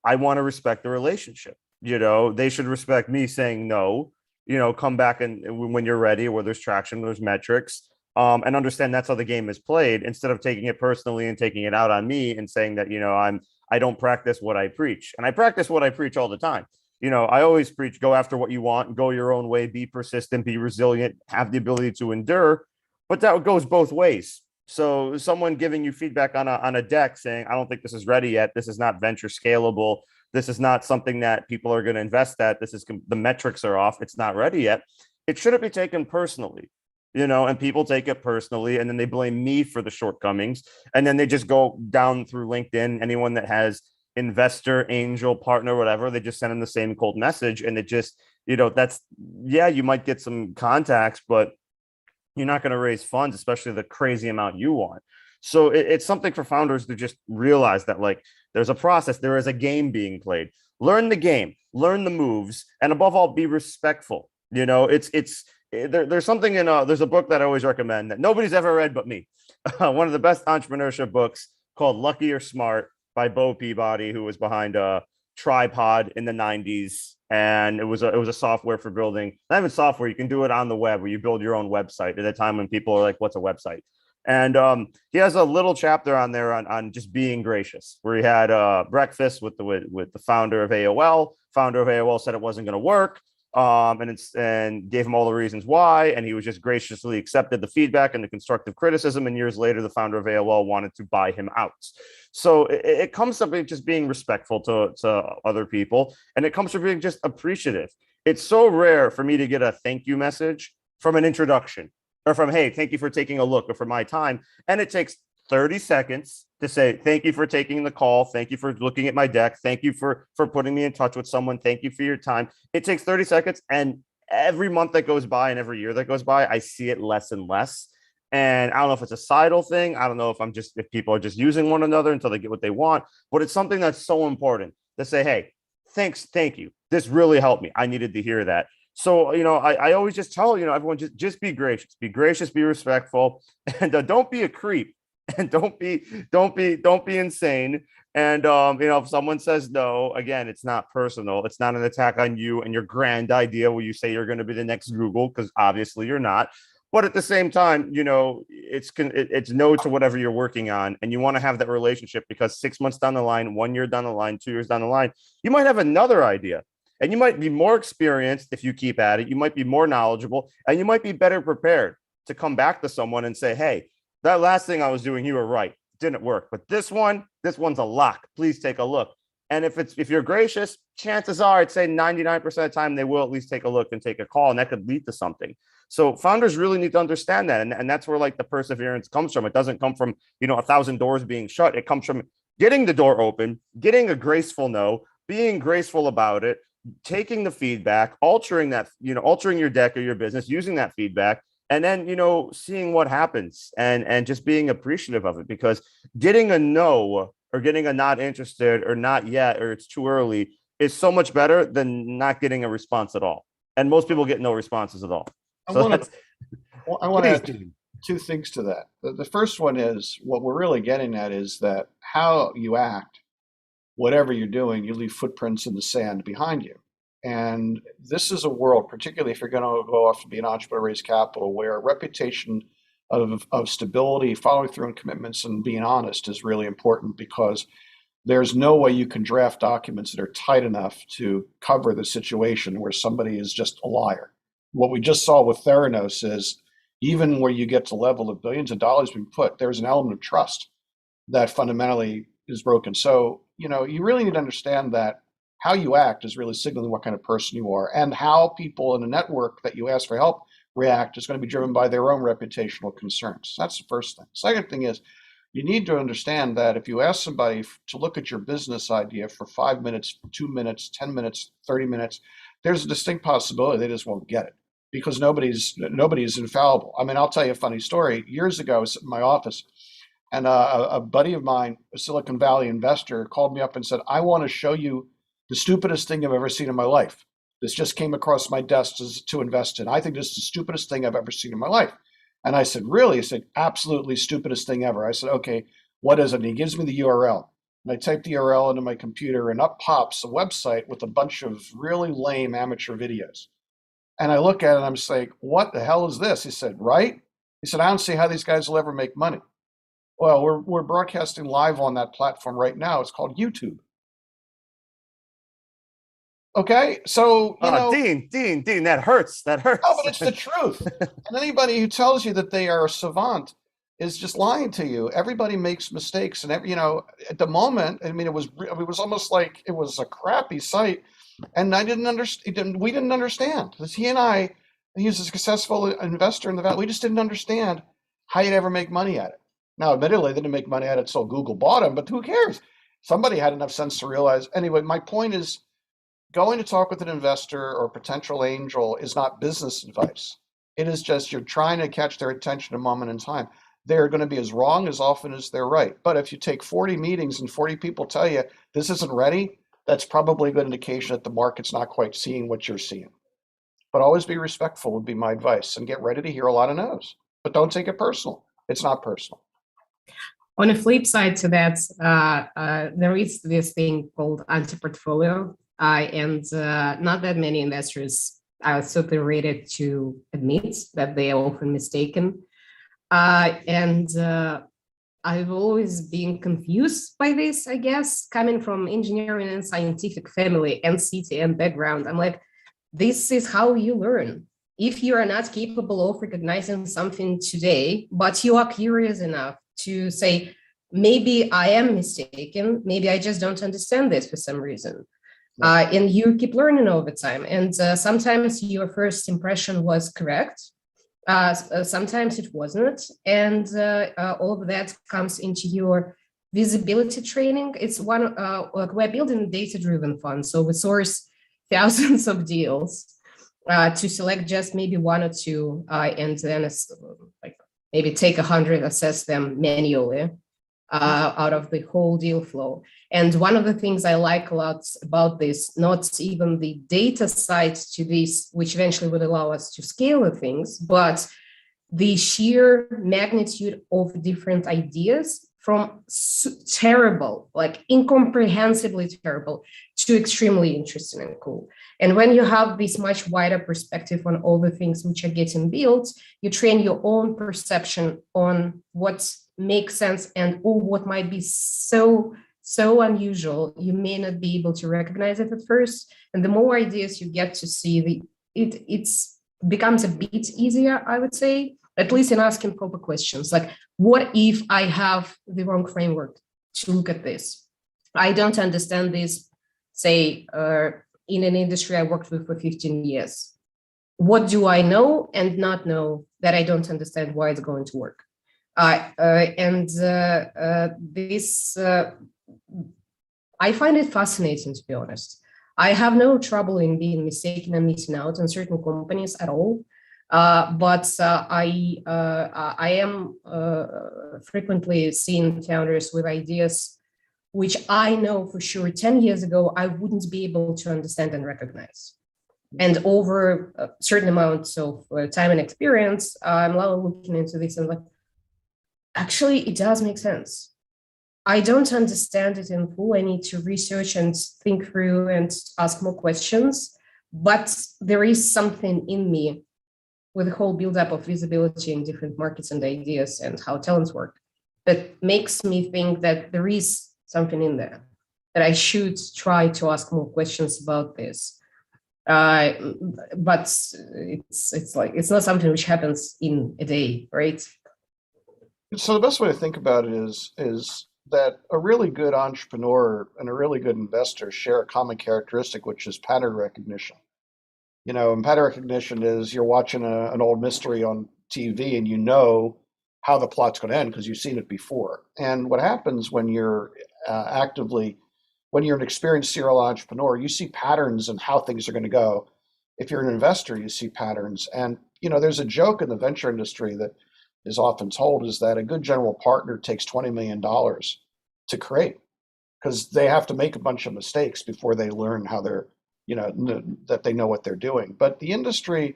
I want to respect the relationship. You know, they should respect me saying no, you know, come back and when you're ready, where there's traction, there's metrics, and understand that's how the game is played, instead of taking it personally and taking it out on me and saying that, you know, I don't practice what I preach. And I practice what I preach all the time. You know, I always preach, go after what you want, go your own way, be persistent, be resilient, have the ability to endure. But that goes both ways. So someone giving you feedback on a deck saying, I don't think this is ready yet. This is not venture scalable. This is not something that people are going to invest at. The metrics are off. It's not ready yet. It shouldn't be taken personally, you know, and people take it personally, and then they blame me for the shortcomings. And then they just go down through LinkedIn. Anyone that has investor, angel, partner, whatever, they just send them the same cold message. And it just, you know, you might get some contacts, but you're not going to raise funds, especially the crazy amount you want. So it's something for founders to just realize that, like, there's a process, there is a game being played. Learn the game, learn the moves, and above all, be respectful. You know, there's something there's a book that I always recommend that nobody's ever read but me. One of the best entrepreneurship books, called Lucky or Smart, by Bo Peabody, who was behind Tripod in the 90s. And it was a software for building, not even software, you can do it on the web, where you build your own website at a time when people are like, what's a website? And he has a little chapter on there on just being gracious, where he had breakfast with the founder of AOL. Founder of AOL said it wasn't going to work. and gave him all the reasons why. And he was just graciously accepted the feedback and the constructive criticism. And years later, the founder of AOL wanted to buy him out. So it comes from just being respectful to other people. And it comes from being just appreciative. It's so rare for me to get a thank you message from an introduction or from, hey, thank you for taking a look or for my time. And it takes 30 seconds to say, thank you for taking the call. Thank you for looking at my deck. Thank you for putting me in touch with someone. Thank you for your time. It takes 30 seconds. And every month that goes by and every year that goes by, I see it less and less. And I don't know if it's a sidle thing. I don't know if people are just using one another until they get what they want, but it's something that's so important to say, hey, thank you. This really helped me. I needed to hear that. So, I always just tell, everyone just be gracious, be respectful, and don't be a creep. And don't be insane. And if someone says no, again, it's not personal. It's not an attack on you and your grand idea where you say you're going to be the next Google, because obviously you're not. But at the same time, it's no to whatever you're working on, and you want to have that relationship, because 6 months down the line, 1 year down the line, 2 years down the line, you might have another idea, and you might be more experienced if you keep at it. You might be more knowledgeable, and you might be better prepared to come back to someone and say, hey, that last thing I was doing, you were right. Didn't work. But this one's a lock. Please take a look. And if you're gracious, chances are, I'd say 99% of the time, they will at least take a look and take a call, and that could lead to something. So founders really need to understand that. And that's where the perseverance comes from. It doesn't come from, 1,000 doors being shut. It comes from getting the door open, getting a graceful no, being graceful about it, taking the feedback, altering your deck or your business, using that feedback, and then, seeing what happens and just being appreciative of it, because getting a no or getting a not interested or not yet, or it's too early, is so much better than not getting a response at all. And most people get no responses at all. I want to add two things to that. The first one is, what we're really getting at is that how you act, whatever you're doing, you leave footprints in the sand behind you. And this is a world, particularly if you're going to go off to be an entrepreneur, raise capital, where a reputation of stability, following through on commitments, and being honest is really important, because there's no way you can draft documents that are tight enough to cover the situation where somebody is just a liar. What we just saw with Theranos is, even where you get to level of billions of dollars being put, there's an element of trust that fundamentally is broken. So, you really need to understand that how you act is really signaling what kind of person you are, and how people in a network that you ask for help react is going to be driven by their own reputational concerns. That's the first thing. Second thing is, you need to understand that if you ask somebody to look at your business idea for 5 minutes, 2 minutes, 10 minutes, 30 minutes, there's a distinct possibility they just won't get it, because nobody's infallible. I mean, I'll tell you a funny story. Years ago, I was sitting in my office, and a buddy of mine, a Silicon Valley investor, called me up and said, I want to show you the stupidest thing I've ever seen in my life. This just came across my desk to invest in. I think this is the stupidest thing I've ever seen in my life. And I said, really? He said, absolutely stupidest thing ever. I said, okay, what is it? And he gives me the URL. And I type the URL into my computer, and up pops a website with a bunch of really lame amateur videos. And I look at it and I'm saying, what the hell is this? He said, right? He said, I don't see how these guys will ever make money. Well, we're broadcasting live on that platform right now. It's called YouTube. Okay, so Dean, that hurts. No, but it's the truth. And anybody who tells you that they are a savant is just lying to you. Everybody makes mistakes, and at the moment, I mean, it was almost like it was a crappy site, and I didn't understand. We didn't understand, because he was a successful investor in the valley. We just didn't understand how you'd ever make money at it. Now, admittedly, they didn't make money at it, so Google bought him. But who cares? Somebody had enough sense to realize. Anyway, my point is, going to talk with an investor or potential angel is not business advice. It is just, you're trying to catch their attention a moment in time. They're going to be as wrong as often as they're right. But if you take 40 meetings and 40 people tell you this isn't ready, that's probably a good indication that the market's not quite seeing what you're seeing. But always be respectful would be my advice, and get ready to hear a lot of no's. But don't take it personal. It's not personal. On the flip side to that, there is this thing called anti-portfolio. And not that many investors are certainly ready to admit that they are often mistaken. And I've always been confused by this, I guess, coming from engineering and scientific family and CTN background. I'm like, this is how you learn. If you are not capable of recognizing something today, but you are curious enough to say, maybe I am mistaken, maybe I just don't understand this for some reason. And you keep learning over time. And sometimes your first impression was correct. Sometimes it wasn't. And all of that comes into your visibility training. It's one, like we're building a data-driven fund. So we source thousands of deals to select just maybe one or two, and then like maybe take 100, assess them manually out of the whole deal flow. And one of the things I like a lot about this, not even the data side to this, which eventually would allow us to scale the things, but the sheer magnitude of different ideas from terrible, like incomprehensibly terrible, to extremely interesting and cool. And when you have this much wider perspective on all the things which are getting built, you train your own perception on what makes sense and what might be so unusual. You may not be able to recognize it at first. And the more ideas you get to see, it becomes a bit easier, I would say, at least in asking proper questions. Like, what if I have the wrong framework to look at this? I don't understand this, say, in an industry I worked with for 15 years. What do I know and not know that I don't understand why it's going to work? This, I find it fascinating, to be honest. I have no trouble in being mistaken and missing out on certain companies at all. But I am frequently seeing founders with ideas which I know for sure 10 years ago I wouldn't be able to understand and recognize. And over certain amounts of time and experience, I'm now looking into this and like, actually, it does make sense. I don't understand it in full. I need to research and think through and ask more questions. But there is something in me with the whole buildup of visibility in different markets and ideas and how talents work that makes me think that there is something in there that I should try to ask more questions about this. But it's like, it's not something which happens in a day, right? So the best way to think about it is that a really good entrepreneur and a really good investor share a common characteristic, which is pattern recognition. You know, and pattern recognition is you're watching an old mystery on TV and you know how the plot's going to end because you've seen it before. And what happens when you're when you're an experienced serial entrepreneur, you see patterns in how things are going to go. If you're an investor, you see patterns. And, you know, there's a joke in the venture industry that is often told is that a good general partner takes $20 million to create because they have to make a bunch of mistakes before they learn how they're, you know, that they know what they're doing. But the industry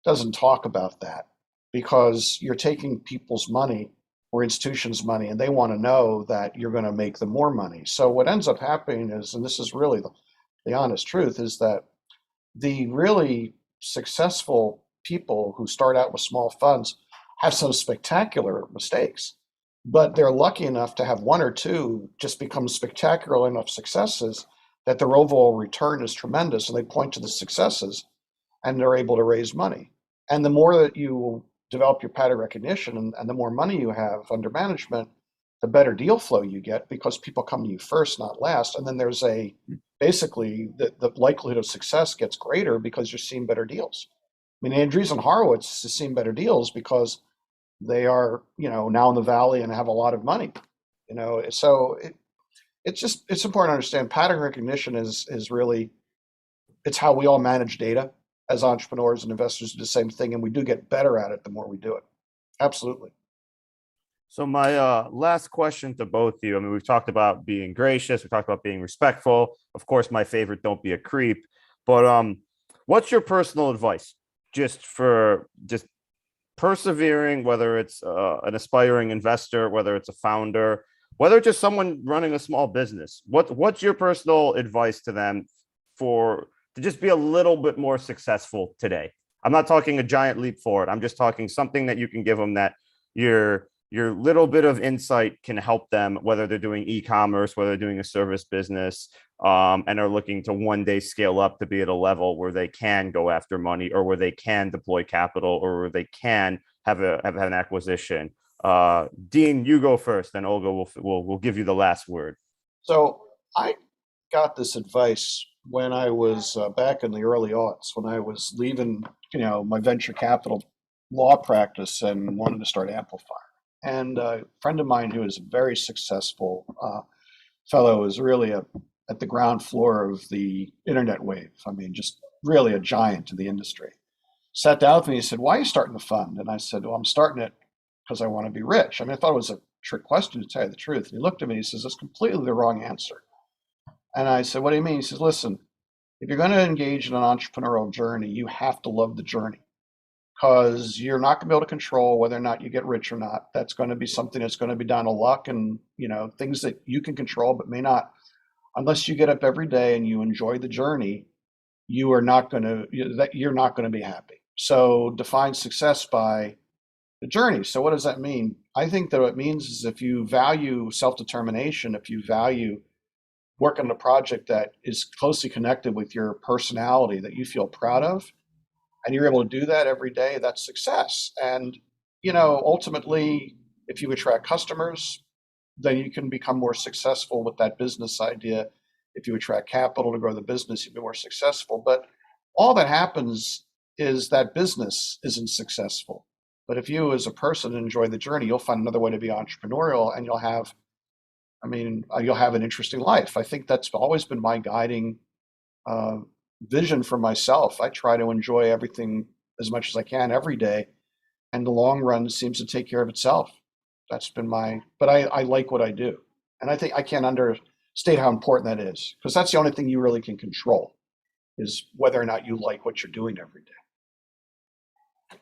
doesn't talk about that because you're taking people's money or institutions' money and they want to know that you're going to make them more money. So what ends up happening is, and this is really the honest truth, is that the really successful people who start out with small funds have some spectacular mistakes, but they're lucky enough to have one or two just become spectacular enough successes that their overall return is tremendous, and they point to the successes and they're able to raise money. And the more that you develop your pattern recognition and the more money you have under management, the better deal flow you get because people come to you first, not last. And then there's basically the likelihood of success gets greater because you're seeing better deals. I mean, Andreessen Horowitz is seeing better deals because they are, you know, now in the valley and have a lot of money, you know. So it's important to understand pattern recognition is really, it's how we all manage data as entrepreneurs and investors do the same thing, and we do get better at it the more we do it. Absolutely. So my last question to both of you, I mean, we've talked about being gracious, we talked about being respectful. Of course, my favorite, don't be a creep. But what's your personal advice just for persevering, whether it's an aspiring investor, whether it's a founder, whether it's just someone running a small business? What's your personal advice to them to just be a little bit more successful today? I'm not talking a giant leap forward. I'm just talking something that you can give them that you're your little bit of insight can help them, whether they're doing e-commerce, whether they're doing a service business, and are looking to one day scale up to be at a level where they can go after money, or where they can deploy capital, or where they can have an acquisition. Dean, you go first, then Olga will give you the last word. So I got this advice when I was back in the early aughts, when I was leaving, my venture capital law practice and wanted to start Amplifier. And a friend of mine who is a very successful fellow, is really at the ground floor of the internet wave. I mean, just really a giant in the industry. Sat down with me, he said, "Why are you starting the fund?" And I said, "Well, I'm starting it because I want to be rich." I mean, I thought it was a trick question, to tell you the truth. And he looked at me and he says, "That's completely the wrong answer." And I said, "What do you mean?" He says, "Listen, if you're going to engage in an entrepreneurial journey, you have to love the journey, because you're not going to be able to control whether or not you get rich or not. That's going to be something that's going to be down to luck and, things that you can control but may not. Unless you get up every day and you enjoy the journey, you're not going to be happy. So define success by the journey." So what does that mean? I think that what it means is, if you value self-determination, if you value working on a project that is closely connected with your personality that you feel proud of, and you're able to do that every day, that's success. And, ultimately, if you attract customers, then you can become more successful with that business idea. If you attract capital to grow the business, you'll be more successful. But all that happens is that business isn't successful. But if you as a person enjoy the journey, you'll find another way to be entrepreneurial, and you'll have an interesting life. I think that's always been my guiding vision for myself. I try to enjoy everything as much as I can every day, and the long run seems to take care of itself. That's been but I like what I do. And I think I can't understate how important that is, because that's the only thing you really can control, is whether or not you like what you're doing every day.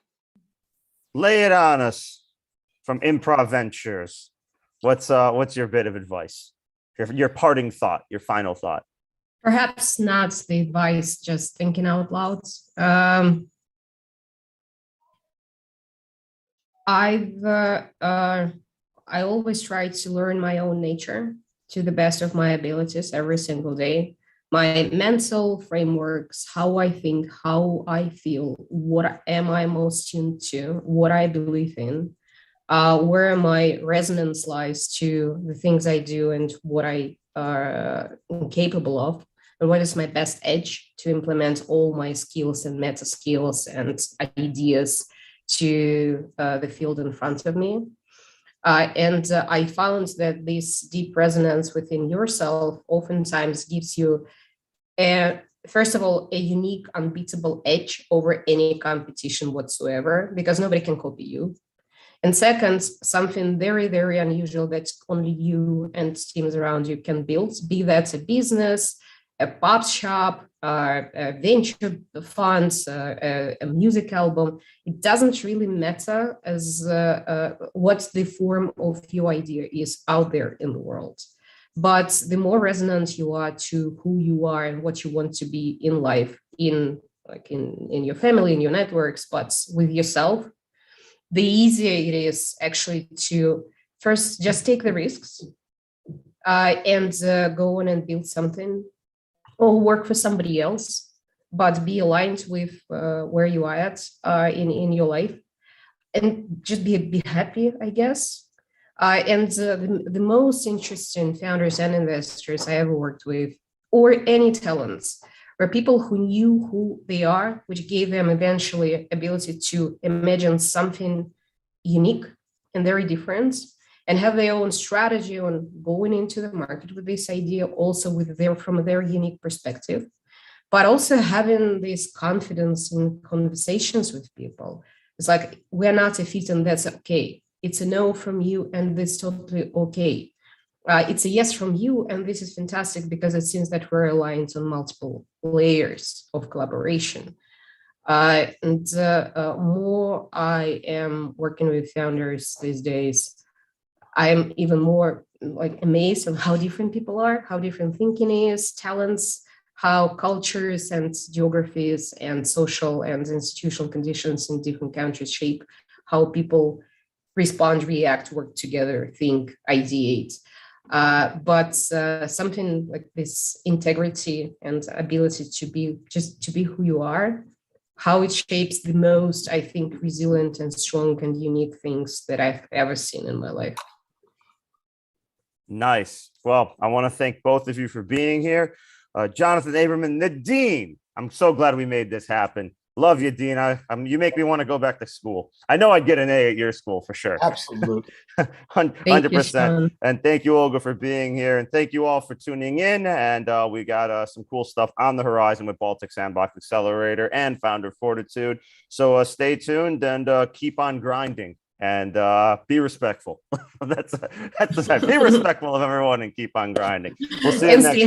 Lay it on us from Improv Ventures. What's your bit of advice? Your parting thought, your final thought. Perhaps not the advice, just thinking out loud. I always try to learn my own nature to the best of my abilities every single day. My mental frameworks, how I think, how I feel, what am I most tuned to, what I believe in, where my resonance lies to the things I do and what I am capable of, and what is my best edge to implement all my skills and meta skills and ideas to the field in front of me. And I found that this deep resonance within yourself oftentimes gives you, first of all, a unique, unbeatable edge over any competition whatsoever, because nobody can copy you. And second, something very, very unusual that only you and teams around you can build, be that a business, a pop shop, a venture fund, a music album. It doesn't really matter as what the form of your idea is out there in the world. But the more resonant you are to who you are and what you want to be in life, in your family, in your networks, but with yourself, the easier it is actually to first just take the risks and go on and build something, or work for somebody else, but be aligned with where you are at in your life, and just be happy, I guess. And the most interesting founders and investors I ever worked with, or any talents, were people who knew who they are, which gave them eventually ability to imagine something unique and very different, and have their own strategy on going into the market with this idea, also from their unique perspective, but also having this confidence in conversations with people. It's like, we're not a fit and that's okay. It's a no from you and that's totally okay. It's a yes from you and this is fantastic, because it seems that we're aligned on multiple layers of collaboration. And more I am working with founders these days, I'm even more amazed on how different people are, how different thinking is, talents, how cultures and geographies and social and institutional conditions in different countries shape how people respond, react, work together, think, ideate. But something like this integrity and ability to be who you are, how it shapes the most, I think, resilient and strong and unique things that I've ever seen in my life. Nice. Well, I want to thank both of you for being here. Jonathan, Aberman, Nadine, I'm so glad we made this happen. Love you, Dean. You make me want to go back to school. I know I'd get an A at your school for sure. Absolutely. 100%. And thank you, Olga, for being here. And thank you all for tuning in. And we got some cool stuff on the horizon with Baltic Sandbox Accelerator and founder of Fortitude. So stay tuned and keep on grinding and be respectful. That's be respectful of everyone and keep on grinding. We'll see you next